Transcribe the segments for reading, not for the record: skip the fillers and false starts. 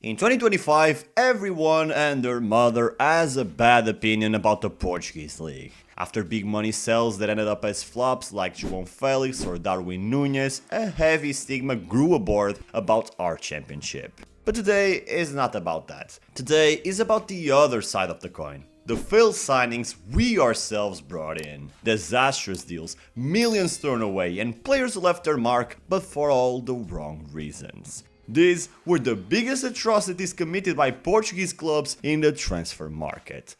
In 2025, everyone and their mother has a bad opinion about the Portuguese League. After big money sales that ended up as flops like João Félix or Darwin Núñez, a heavy stigma grew aboard about our championship. But today is not about that. Today is about the other side of the coin. The failed signings we ourselves brought in, disastrous deals, millions thrown away, and players who left their mark but for all the wrong reasons. These were the biggest atrocities committed by Portuguese clubs in the transfer market.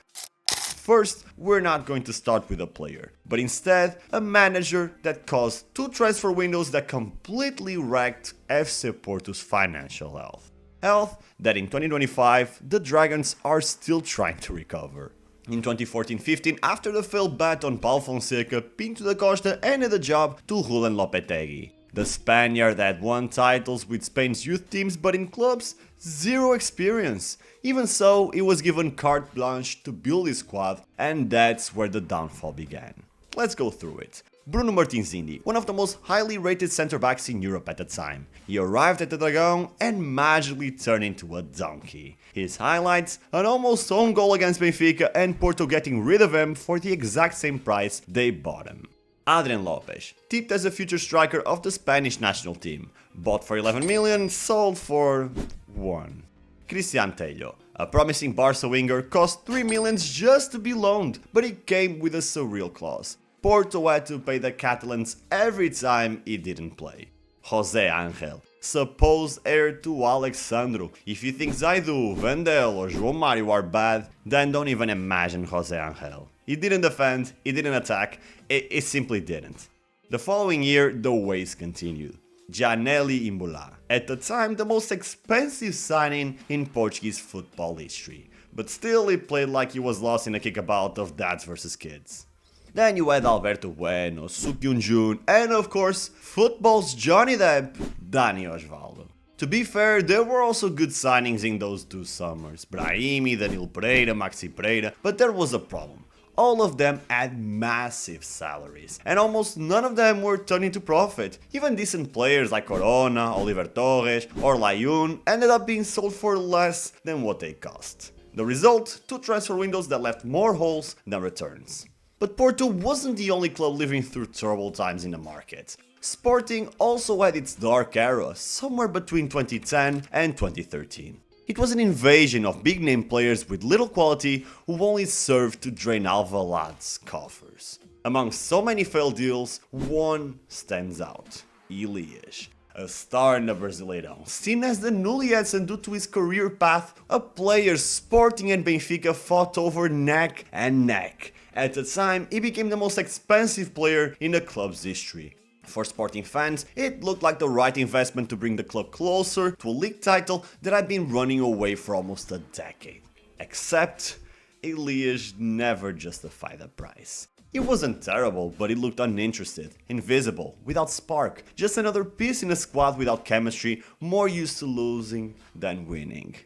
First, we're not going to start with a player, but instead a manager that caused two transfer windows that completely wrecked FC Porto's financial health. Health that in 2025 the Dragons are still trying to recover. In 2014-15, after the failed bet on Paulo Fonseca, Pinto da Costa handed the job to Julen Lopetegui. The Spaniard had won titles with Spain's youth teams, but in clubs, zero experience. Even so, he was given carte blanche to build his squad, and that's where the downfall began. Let's go through it. Bruno Martins Indi, one of the most highly rated centre-backs in Europe at the time. He arrived at the Dragão and magically turned into a donkey. His highlights, an almost own goal against Benfica and Porto getting rid of him for the exact same price they bought him. Adrian Lopes, tipped as a future striker of the Spanish national team. Bought for 11 million, sold for 1. Cristian Tello, a promising Barca winger, cost 3 million just to be loaned, but he came with a surreal clause. Porto had to pay the Catalans every time he didn't play. José Ángel, supposed heir to Alexandro. If you think Zaidu, Vendel or João Mário are bad, then don't even imagine José Ángel. He didn't defend, he didn't attack, it simply didn't. The following year, the waste continued. Gianelli Imbula, at the time the most expensive signing in Portuguese football history, but still he played like he was lost in a kickabout of dads versus kids. Then you had Alberto Bueno, Suk Yoon-jun, and of course, football's Johnny Depp, Dani Osvaldo. To be fair, there were also good signings in those 2 summers, Brahimi, Danilo Pereira, Maxi Pereira, but there was a problem. All of them had massive salaries, and almost none of them were turning to profit. Even decent players like Corona, Oliver Torres, or Layun ended up being sold for less than what they cost. The result, 2 transfer windows that left more holes than returns. But Porto wasn't the only club living through troubled times in the market. Sporting also had its dark era, somewhere between 2010 and 2013. It was an invasion of big-name players with little quality who only served to drain Alvalad's coffers. Among so many failed deals, one stands out: Elias. A star in the Brasileirão, seen as the newly Edson due to his career path, a player Sporting and Benfica fought over neck and neck. At the time, he became the most expensive player in the club's history. For Sporting fans, it looked like the right investment to bring the club closer to a league title that had been running away for almost a decade. Except, Elias never justified the price. He wasn't terrible, but he looked uninterested, invisible, without spark, just another piece in a squad without chemistry, more used to losing than winning.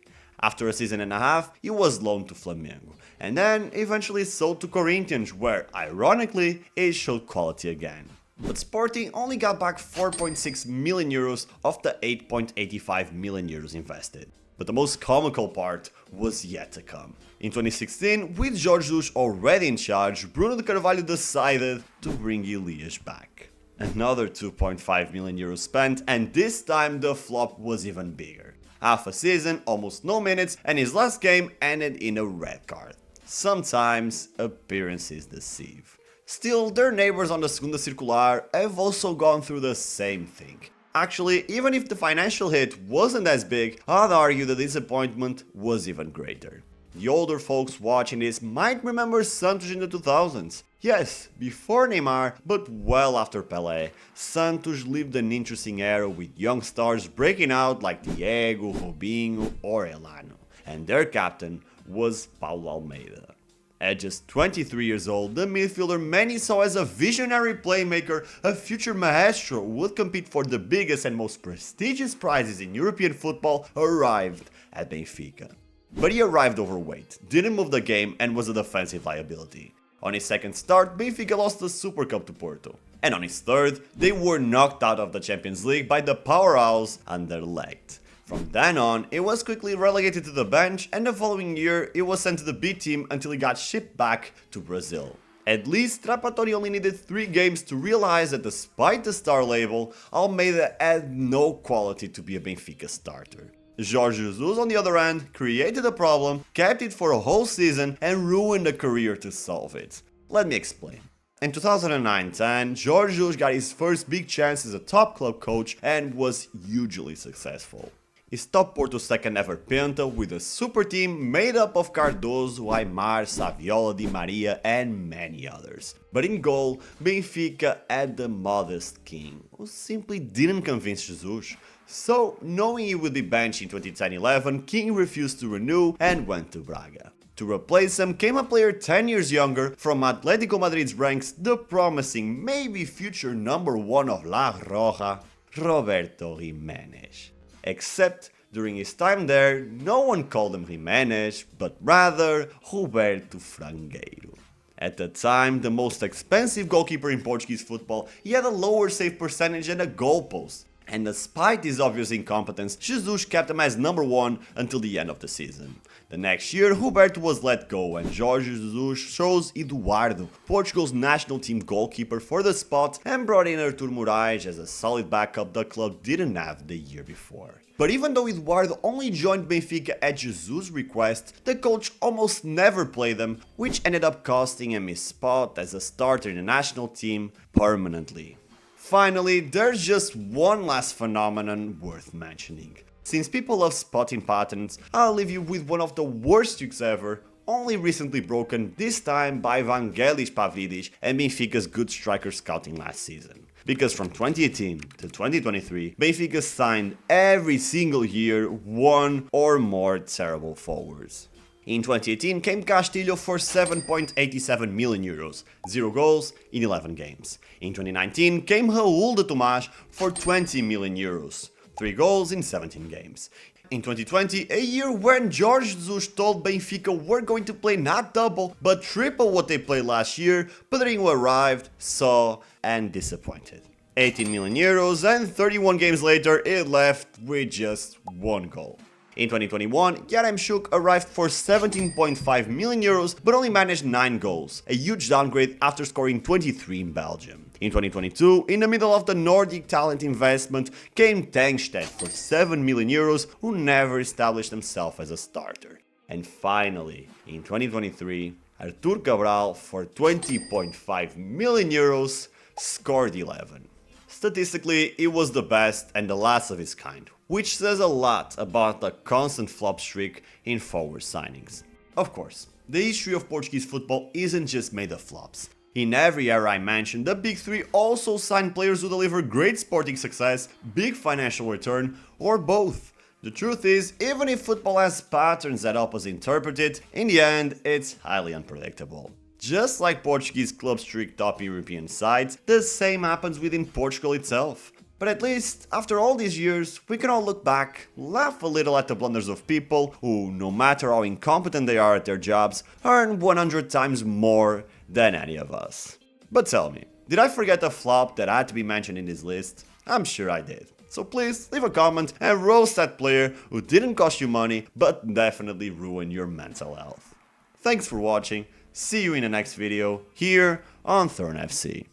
After a season and a half, he was loaned to Flamengo, and then eventually sold to Corinthians, where, ironically, he showed quality again. But Sporting only got back 4.6 million euros of the 8.85 million euros invested. But the most comical part was yet to come. In 2016, with Jorge Jesus already in charge, Bruno de Carvalho decided to bring Elias back. Another 2.5 million euros spent, and this time the flop was even bigger. Half a season, almost no minutes, and his last game ended in a red card. Sometimes appearances deceive. Still, their neighbors on the Segunda Circular have also gone through the same thing. Actually, even if the financial hit wasn't as big, I'd argue the disappointment was even greater. The older folks watching this might remember Santos in the 2000s. Yes, before Neymar, but well after Pelé, Santos lived an interesting era with young stars breaking out like Diego, Robinho or Elano. And their captain was Paulo Almeida. At just 23 years old, the midfielder many saw as a visionary playmaker, a future maestro who would compete for the biggest and most prestigious prizes in European football, arrived at Benfica. But he arrived overweight, didn't move the game and was a defensive liability. On his second start, Benfica lost the Super Cup to Porto. And on his third, they were knocked out of the Champions League by the powerhouse Anderlecht. From then on, it was quickly relegated to the bench, and the following year it was sent to the B team until it got shipped back to Brazil. At least, Trapattoni only needed 3 games to realize that despite the star label, Almeida had no quality to be a Benfica starter. Jorge Jesus, on the other hand, created a problem, kept it for a whole season, and ruined a career to solve it. Let me explain. In 2009-10, Jorge Jesus got his first big chance as a top club coach and was hugely successful. He stopped Porto's second ever penta with a super team made up of Cardoso, Aimar, Saviola, Di Maria and many others. But in goal, Benfica had the modest king, who simply didn't convince Jesus. So, knowing he would be benched in 2010-11, King refused to renew and went to Braga. To replace him came a player 10 years younger from Atletico Madrid's ranks, the promising, maybe future number 1 of La Roja, Roberto Jimenez. Except, during his time there, no one called him Jimenez, but rather Roberto Frangueiro. At the time, the most expensive goalkeeper in Portuguese football, he had a lower save percentage and a goalpost. And despite his obvious incompetence, Jesus kept him as number 1 until the end of the season. The next year, Roberto was let go and Jorge Jesus chose Eduardo, Portugal's national team goalkeeper, for the spot and brought in Artur Moraes as a solid backup the club didn't have the year before. But even though Eduardo only joined Benfica at Jesus' request, the coach almost never played him, which ended up costing him his spot as a starter in the national team permanently. Finally, there's just one last phenomenon worth mentioning. Since people love spotting patterns, I'll leave you with one of the worst streaks ever, only recently broken, this time by Vangelis Pavlidis and Benfica's good striker scouting last season. Because from 2018 to 2023, Benfica signed every single year one or more terrible forwards. In 2018 came Castillo for 7.87 million euros, 0 goals in 11 games. In 2019 came Raul de Tomás for 20 million euros, 3 goals in 17 games. In 2020, a year when Jorge Jesus told Benfica we're going to play not double, but triple what they played last year, Pedrinho arrived, saw and disappointed. 18 million euros and 31 games later it left with just 1 goal. In 2021, Yaremchuk arrived for 17.5 million euros but only managed 9 goals, a huge downgrade after scoring 23 in Belgium. In 2022, in the middle of the Nordic talent investment, came Tangstedt for 7 million euros, who never established himself as a starter. And finally, in 2023, Artur Cabral for 20.5 million euros scored 11. Statistically, it was the best and the last of its kind, which says a lot about the constant flop streak in forward signings. Of course, the history of Portuguese football isn't just made of flops. In every era I mentioned, the Big Three also signed players who deliver great sporting success, big financial return, or both. The truth is, even if football has patterns that help us interpret it, in the end, it's highly unpredictable. Just like Portuguese clubs trick top European sides, the same happens within Portugal itself. But at least, after all these years, we can all look back, laugh a little at the blunders of people who, no matter how incompetent they are at their jobs, earn 100 times more than any of us. But tell me, did I forget a flop that had to be mentioned in this list? I'm sure I did. So please leave a comment and roast that player who didn't cost you money but definitely ruined your mental health. Thanks for watching, see you in the next video here on Thorn FC.